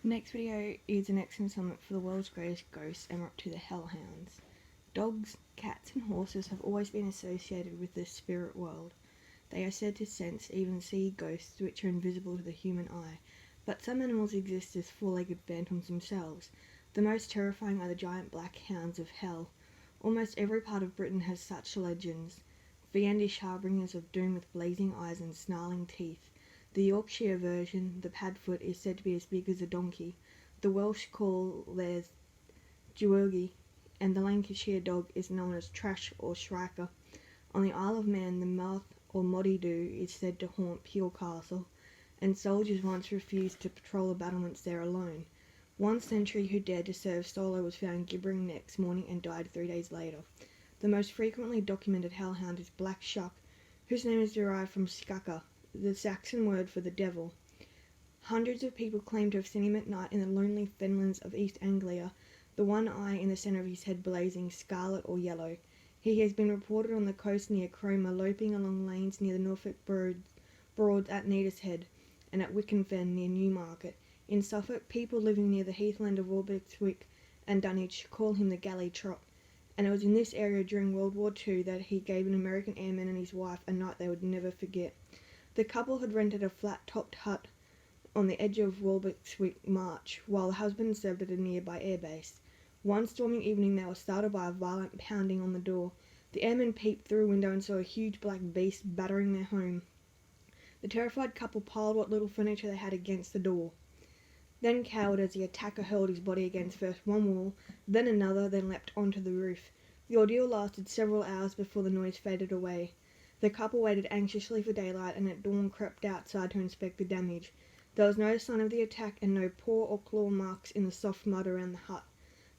The next video is the next installment for the world's greatest ghosts, and we're up to the Hell Hounds. Dogs, cats and horses have always been associated with the spirit world. They are said to sense, even see ghosts which are invisible to the human eye, but some animals exist as four-legged phantoms themselves. The most terrifying are the giant black hounds of hell. Almost every part of Britain has such legends. Fiendish harbingers of doom with blazing eyes and snarling teeth. The Yorkshire version, the Padfoot, is said to be as big as a donkey. The Welsh call theirs Gewergi, and the Lancashire dog is known as Trash or Shrieker. On the Isle of Man, the Mouth or Moddy-Doo is said to haunt Peel Castle, and soldiers once refused to patrol the battlements there alone. One sentry who dared to serve solo was found gibbering next morning and died 3 days later. The most frequently documented hellhound is Black Shuck, whose name is derived from Skaka, the Saxon word for the devil. Hundreds of people claim to have seen him at night in the lonely fenlands of East Anglia, the one eye in the centre of his head blazing scarlet or yellow. He has been reported on the coast near Cromer, loping along lanes near the Norfolk Broads at Neatishead, and at Wickenfen near Newmarket. In Suffolk, people living near the heathland of Walbeckswick and Dunwich call him the Galley Trot, and it was in this area during World War II that he gave an American airman and his wife a night they would never forget. The couple had rented a flat-topped hut on the edge of Walbeckswick Marsh, while the husband served at a nearby airbase. One stormy evening they were startled by a violent pounding on the door. The airman peeped through a window and saw a huge black beast battering their home. The terrified couple piled what little furniture they had against the door, then cowered as the attacker hurled his body against first one wall, then another, then leapt onto the roof. The ordeal lasted several hours before the noise faded away. The couple waited anxiously for daylight, and at dawn crept outside to inspect the damage. There was no sign of the attack and no paw or claw marks in the soft mud around the hut.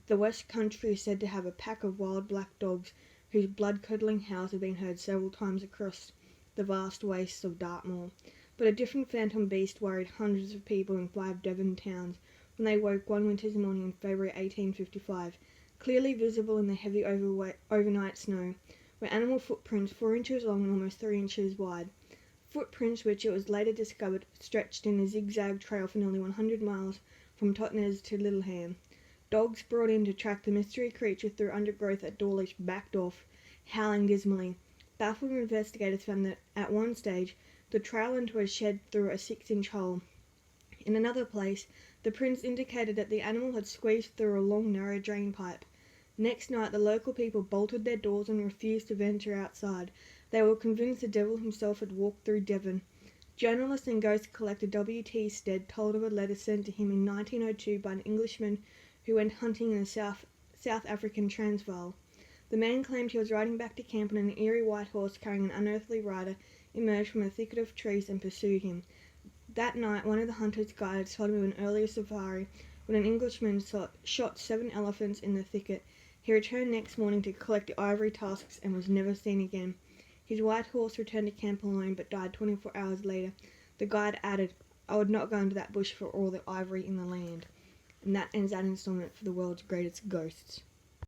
The West Country is said to have a pack of wild black dogs whose blood-curdling howls have been heard several times across the vast wastes of Dartmoor. But a different phantom beast worried hundreds of people in 5 Devon towns when they woke one winter's morning in February 1855, clearly visible in the heavy overnight snow, were animal footprints 4 inches long and almost 3 inches wide. Footprints which it was later discovered stretched in a zigzag trail for nearly 100 miles from Totnes to Littleham. Dogs brought in to track the mystery creature through undergrowth at Dawlish backed off, howling dismally. Baffled investigators found that at one stage the trail into a shed through a 6-inch hole. In another place, the prints indicated that the animal had squeezed through a long narrow drain pipe. Next night the local people bolted their doors and refused to venture outside. They were convinced the devil himself had walked through Devon. Journalist and ghost collector W.T. Stead told of a letter sent to him in 1902 by an Englishman who went hunting in the South African Transvaal. The man claimed he was riding back to camp on an eerie white horse carrying an unearthly rider emerged from a thicket of trees and pursued him. That night one of the hunter's guides told him of an earlier safari when an Englishman shot 7 elephants in the thicket. He returned next morning to collect the ivory tusks and was never seen again. His white horse returned to camp alone but died 24 hours later. The guide added, "I would not go into that bush for all the ivory in the land." And that ends that installment for the world's greatest ghosts.